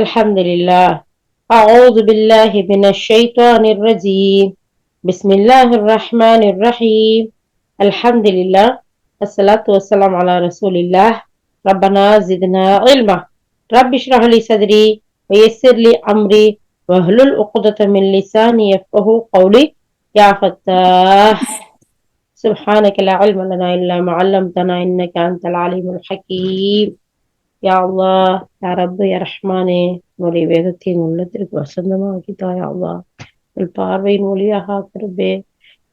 الحمد لله. أعوذ بالله من الشيطان الرجيم. بسم الله الرحمن الرحيم. الحمد لله. الصلاة والسلام على رسول الله. ربنا زدنا علما. رب اشرح لي صدري ويسر لي أمري واحلل عقدة من لساني يفقه قولي. يا فتاح سبحانك لا علم لنا إلا ما علمتنا إنك أنت العليم الحكيم. யா அல்லாஹ், யா ரப்பு, யா ரஹ்மானே, உன்னுடைய வேதத்தை என் உள்ளத்திற்கு வசந்தமாக்கித்தா யா அல்லாஹ். எங்கள் பார்வையின் ஒளியாக ஆக்கிறபே.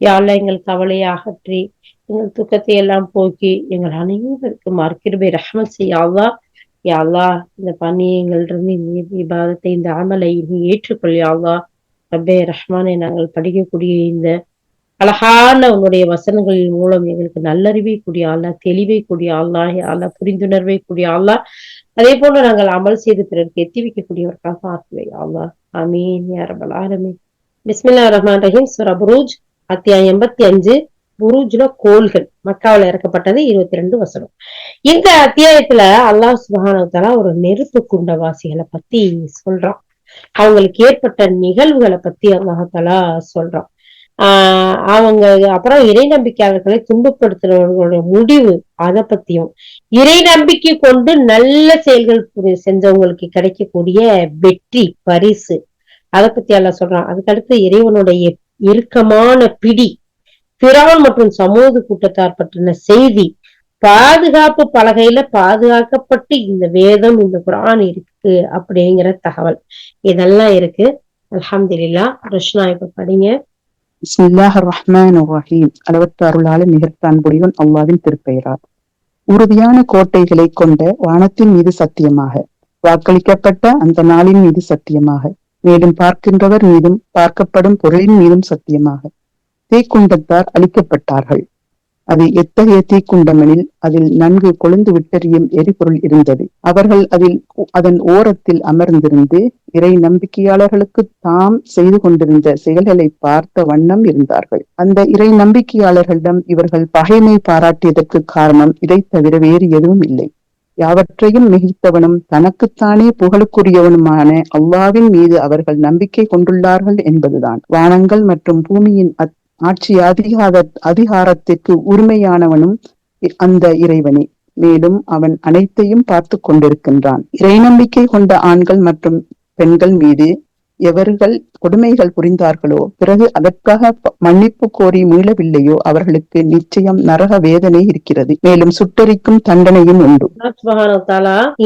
யா அல்லாஹ், எங்கள் கவலையை அகற்றி எங்கள் துக்கத்தை எல்லாம் போக்கி எங்கள் அனைவருக்கும் மறுக்கிறபே ரஹ்மத் செய்ய அல்லாஹ். யா அல்லாஹ், இந்த பணியங்களிலிருந்து இந்த விவாதத்தை, இந்த அமலை நீ ஏற்றுக்கொள் யா அல்லாஹ். ரப்பே ரஹ்மானே, நாங்கள் படிக்கக்கூடிய இந்த அழகான உன்னுடைய வசனங்களின் மூலம் எங்களுக்கு நல்லறிவை கூடிய அல்லா, தெளிவை கூடிய அல்லாஹ், அல்லா புரிந்துணர்வை கூடிய அல்லாஹ். அதே போல நாங்கள் அமல் செய்து பிறருக்கு எத்தி வைக்கக்கூடியவர்களாக ஆக்குவை அல்லாஹ். ஆமீன் யா ரப்பல் ஆலமீன். பிஸ்மில்லாஹிர் ரஹ்மானிர் ரஹீம். சூரா புரூஜ் அத்தியாயம் 85. புரூஜ்ல கோள்கள். மக்காவில் இறக்கப்பட்டது 22 வசனம். இந்த அத்தியாயத்துல அல்லாஹ் சுப்ஹானஹு வ தஆலா ஒரு நெருப்பு குண்டவாசிகளை பத்தி சொல்றான். அவங்களுக்கு ஏற்பட்ட நிகழ்வுகளை பத்தி அல்லாஹ் தஆலா சொல்றான். அவங்க அப்புறம் இறை நம்பிக்கையாளர்களை துன்பப்படுத்துறவர்களுடைய முடிவு அதை பத்தியும், இறை நம்பிக்கை கொண்டு நல்ல செயல்கள் செஞ்சவங்களுக்கு கிடைக்கக்கூடிய வெற்றி பரிசு அதை பத்தி எல்லாம் சொல்றான். அதுக்கடுத்து இறைவனுடைய இறுக்கமான பிடி, பிறவன் மற்றும் சமூக கூட்டத்தார் பற்றின செய்தி, பாதுகாப்பு பலகையில பாதுகாக்கப்பட்டு இந்த வேதம், இந்த குர்ஆன் இருக்கு அப்படிங்கிற தகவல் இதெல்லாம் இருக்கு. அல்ஹம்துலில்லாஹ். ருஷ்னா இப்ப படிங்க. பிஸ்மில்லாஹிர் ரஹ்மானிர் ரஹீம். அளவற்ற அருளாளன் நிகர்த்த அன்புடையோன் அல்லாஹ்வின் திருப்பெயரால். உறுதியான கோட்டைகளை கொண்ட வானத்தின் மீது சத்தியமாக, வாக்களிக்கப்பட்ட அந்த நாளின் மீது சத்தியமாக, மேலும் பார்க்கின்றவர் மீதும் பார்க்கப்படும் பொருளின் மீதும் சத்தியமாக. தீக்குண்டத்தார் அழிக்கப்பட்டார்கள். அது எத்தகைய தீக்குண்டமெனில் அதில் நன்கு கொழுந்து விட்டெறியும் எரிபொருள் இருந்தது. அவர்கள் அதன் ஓரத்தில் அமர்ந்திருந்து இறை நம்பிக்கையாளர்களுக்கு தாம் செய்து கொண்டிருந்த செயல்களை பார்த்த வண்ணம் இருந்தார்கள். அந்த இறை நம்பிக்கையாளர்களிடம் இவர்கள் பகைமை பாராட்டியதற்கு காரணம் இதை தவிர வேறு எதுவும் இல்லை. யாவற்றையும் மிகுத்தவனும் தனக்குத்தானே புகழுக்குரியவனுமான அல்லாஹ்வின் மீது அவர்கள் நம்பிக்கை கொண்டுள்ளார்கள் என்பதுதான். வானங்கள் மற்றும் பூமியின் ஆட்சி அதிகாரத்திற்கு உரிமையானவனும் அந்த இறைவனே. மேலும் அவன் அனைத்தையும் பார்த்து கொண்டிருக்கின்றான். இறை நம்பிக்கை கொண்ட ஆண்கள் மற்றும் பெண்கள் மீது எவர்கள் கொடுமைகள் புரிந்தார்களோ, பிறகு அதற்காக மன்னிப்பு கோரி மீளவில்லையோ, அவர்களுக்கு நிச்சயம் நரக வேதனை இருக்கிறது. மேலும் சுட்டரிக்கும் தண்டனையும் உண்டு.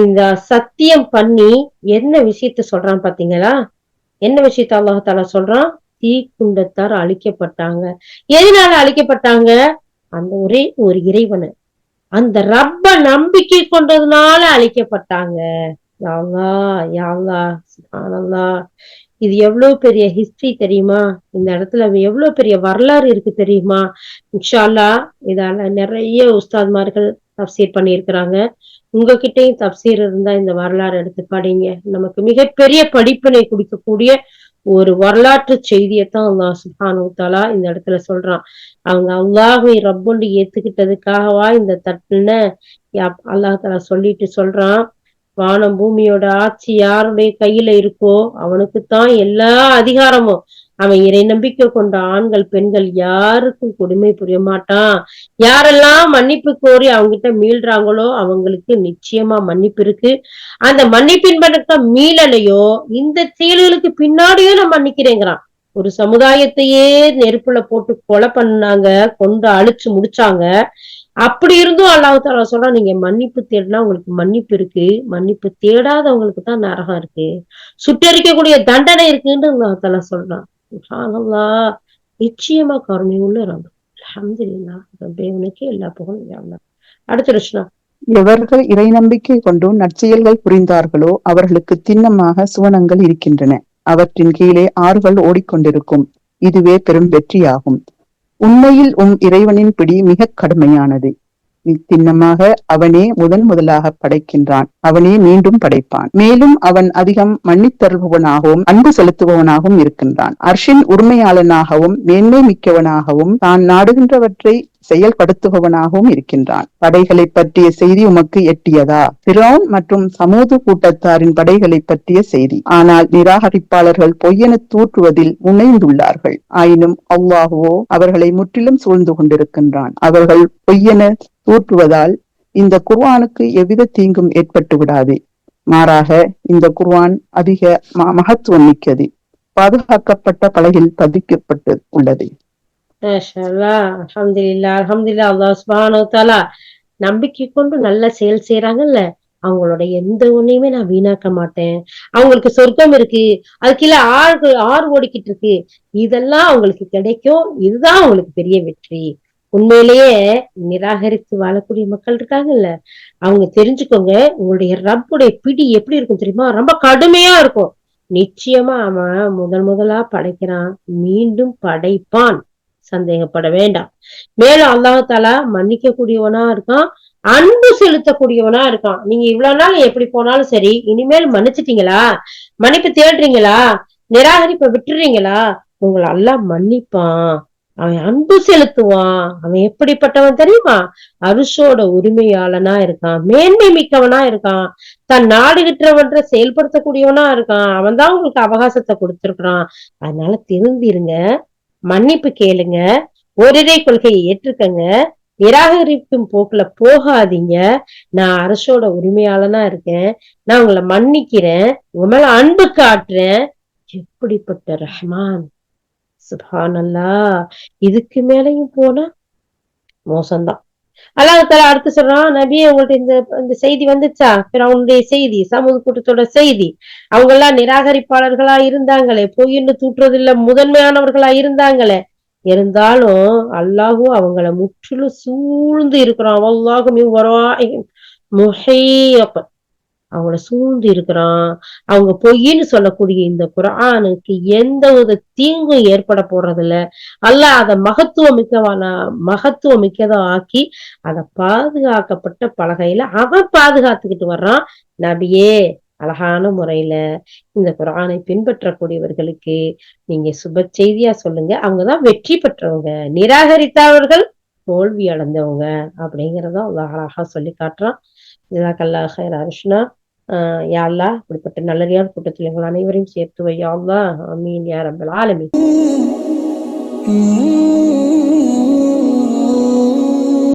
இந்த சத்தியம் பண்ணி என்ன விஷயத்த சொல்றான் பாத்தீங்களா? என்ன விஷயத்த அல்லாஹ் தஆலா சொல்றான்? தீக்குண்டத்தார் அழிக்கப்பட்டாங்க. எதனால அழிக்கப்பட்டாங்க? அந்த ஒரே ஒரு இறைவனை, அந்த ரப்ப நம்பிக்கை கொண்டதுனால அழிக்கப்பட்டாங்க. யா அல்லாஹ், யா அல்லாஹ், சுப்ஹானல்லாஹ். இது எவ்வளவு பெரிய ஹிஸ்டரி தெரியுமா? இந்த இடத்துல எவ்வளவு பெரிய வரலாறு இருக்கு தெரியுமா? இன்ஷா அல்லாஹ் இதால நிறைய உஸ்தாத்மார்கள் தப்சீர் பண்ணியிருக்கிறாங்க. உங்ககிட்டயும் தப்சீர் இருந்தா இந்த வரலாறு எடுத்து படிங்க. நமக்கு மிகப்பெரிய படிப்பினை கொடுக்கக்கூடிய ஒரு வரலாற்று செய்தியத்தான் அல்லாஹ் சுப்ஹானஹு வ தஆலா இந்த இடத்துல சொல்றான். அவங்க அல்லாஹ்வை ரப்புன்னு ஏத்துக்கிட்டதுக்காகவா இந்த தட்டுன அல்லாஹ் தஆலா சொல்லிட்டு சொல்றான், வானம் பூமியோட ஆட்சி யாருடைய கையில இருக்கோ அவனுக்குத்தான் எல்லா அதிகாரமும். அவன் இறை நம்பிக்கை கொண்ட ஆண்கள் பெண்கள் யாருக்கும் கொடுமை புரிய மாட்டான். யாரெல்லாம் மன்னிப்பு கோரி அவங்கிட்ட மீள்றாங்களோ அவங்களுக்கு நிச்சயமா மன்னிப்பு இருக்கு. அந்த மன்னிப்பின் பக்கம் மீளலையோ இந்த செயல்களுக்கு பின்னாடியும் நான் மன்னிக்கிறேங்கிறான். ஒரு சமுதாயத்தையே நெருப்புல போட்டு கொலை பண்ணாங்க, கொண்டு அழிச்சு முடிச்சாங்க. அப்படி இருந்தும் அல்லாஹ் தஆலா சொல்றான், நீங்க மன்னிப்பு தேடினா உங்களுக்கு மன்னிப்பு இருக்கு, மன்னிப்பு தேடாதவங்களுக்கு தான் நரகம் இருக்கு, சுட்டரிக்கக்கூடிய தண்டனை இருக்குன்னு அல்லாஹ் தஆலா சொல்றான். சுப்ஹானல்லாஹ். நிச்சயமா கருணை உள்ள ரப். அல்ஹம்துலில்லாஹ். ரப்பேவனுக்கு எல்லா புகழும் யா அல்லாஹ். அடுத்த ருஷ்னா. எவர்கள் இறை நம்பிக்கை கொண்டு நற்செயல்கள் புரிந்தார்களோ அவர்களுக்கு திண்ணமாக சுவனங்கள் இருக்கின்றன. அவற்றின் கீழே ஆறுகள் ஓடிக்கொண்டிருக்கும். இதுவே பெரும் வெற்றியாகும். உண்மையில் இறைவனின் பிடி மிக கடுமையானது. சின்னமாக அவனே முதலாக படைக்கின்றான், அவனே மீண்டும் படைப்பான். மேலும் அவன் அதிகம் மன்னித்தருபவனாகவும் அன்பு செலுத்துபவனாகவும் இருக்கின்றான். அர்ஷின் உரிமையாளனாகவும் மேன்மை மிக்கவனாகவும் தான் நாடுகின்றவற்றை செயல்படுத்துபவனாகவும் இருக்கின்றான். படைகளை பற்றிய செய்தி உமக்கு எட்டியதா? பிர்அவுன் மற்றும் சமூது கூட்டத்தாரின் படைகளை பற்றிய செய்தி. ஆனால் நிராகரிப்பாளர்கள் பொய்யென தூற்றுவதில் முனைந்துள்ளார்கள். ஆயினும் அல்லாஹுவோ அவர்களை முற்றிலும் சூழ்ந்து கொண்டிருக்கின்றான். அவர்கள் பொய்யென தூற்றுவதால் இந்த குர்ஆனுக்கு எவ்வித தீங்கும் ஏற்பட்டு விடாது. மாறாக இந்த குர்ஆன் அதிக மகத்துவம் மிக்கது, பாதுகாக்கப்பட்ட பலகையில் பதிக்கப்பட்டு உள்ளது. அல்ஹம்துலில்லாஹ் சுப்ஹானஹு வ தஆலா நம்பிக்கை கொண்டு நல்ல செயல் செய்யறாங்கல்ல, அவங்களோட எந்த ஒண்ணையுமே நான் வீணாக்க மாட்டேன். அவங்களுக்கு சொர்க்கம் இருக்கு, அது கீழே ஆறு ஓடிக்கிட்டு இருக்கு, இதெல்லாம் அவங்களுக்கு கிடைக்கும், இதுதான் அவங்களுக்கு பெரிய வெற்றி. உண்மையிலேயே நிராகரித்து வாழக்கூடிய மக்கள் இருக்காங்கல்ல, அவங்க தெரிஞ்சுக்கோங்க, உங்களுடைய ரப்புடைய பிடி எப்படி இருக்கும் தெரியுமா? ரொம்ப கடுமையா இருக்கும். நிச்சயமா அவன் முதலா படைக்கிறான், மீண்டும் படைப்பான், சந்தேகப்பட வேண்டாம். மேலும் அல்லாஹ் தஆலா மன்னிக்க கூடியவனா இருக்கான், அன்பு செலுத்தக்கூடியவனா இருக்கான். நீங்க இவ்வளவு நாள் எப்படி போனாலும் சரி, இனிமேல் மன்னிச்சிட்டீங்களா, மன்னிப்பு தேடுறீங்களா, நிராகரிப்பை விட்டுறீங்களா, உங்களை அல்லாஹ் மன்னிப்பான். அவன் அன்பு செலுத்துவான். அவன் எப்படிப்பட்டவன் தெரியுமா? அரிசோட உரிமையாளனா இருக்கான், மேன்மை மிக்கவனா இருக்கான், தன் நாடுகிட்டவன்ற செயல்படுத்தக்கூடியவனா இருக்கான். அவன் தான் உங்களுக்கு அவகாசத்தை கொடுத்திருக்கிறான். அதனால திருந்திருங்க, மன்னிப்பு கேளுங்க, ஓரிரை கொள்கையை ஏற்றுக்கங்க, நிராகரிக்கும் போக்குல போகாதீங்க. நான் அரசோட உரிமையாளனா இருக்கேன், நான் உங்களை மன்னிக்கிறேன், உங்க மேல அன்பு காட்டுறேன். எப்படிப்பட்ட ரஹ்மான், சுப்ஹானல்லாஹ். இதுக்கு மேலையும் போனா மோசம்தான். அல்லாஹ் தஆலா அடுத்து சொல்றான், நபியே உங்கள்ட்ட இந்த செய்தி வந்துச்சா? பிறவுடைய செய்தி, சமூக கூட்டத்தோட செய்தி. அவங்க எல்லாம் நிராகரிப்பாளர்களா இருந்தாங்களே, பொய்ன்னு தூற்றுறதுல முதன்மையானவர்களா இருந்தாங்களே, இருந்தாலும் அல்லாஹும் அவங்கள முற்றிலும் சூழ்ந்து இருக்கிறான். வல்லாஹு மின் வராஇஹிம் முஹீத். அவங்கள சூழ்ந்து இருக்கிறான். அவங்க பொய்ன்னு சொல்லக்கூடிய இந்த குர்ஆனுக்கு எந்த ஒரு தீங்கும் ஏற்பட போறதில்ல. அல்லாஹ் அத மகத்துவம் மிக்கதா ஆக்கி அத பாதுகாக்கப்பட்ட பலகையில அவன் பாதுகாத்துக்கிட்டு வர்றான். நபியே, அழகான முறையில இந்த குர்ஆனை பின்பற்றக்கூடியவர்களுக்கு நீங்க சுப செய்தியா சொல்லுங்க, அவங்கதான் வெற்றி பெற்றவங்க, நிராகரித்தவர்கள் தோல்வி அடைந்தவங்க அப்படிங்கிறத அல்லாஹ் அழகா சொல்லி காட்டுறான். ஜஸாக்கல்லாஹ் ஹைர் அர்ஷ்னா. யா அல்லாஹ் இப்படிப்பட்ட நல்லறியார் கூட்டத்தில் எங்கள் அனைவரையும் சேர்த்து வை யா அல்லாஹ். ஆமீன் யா ரப்பல் ஆலமீன்.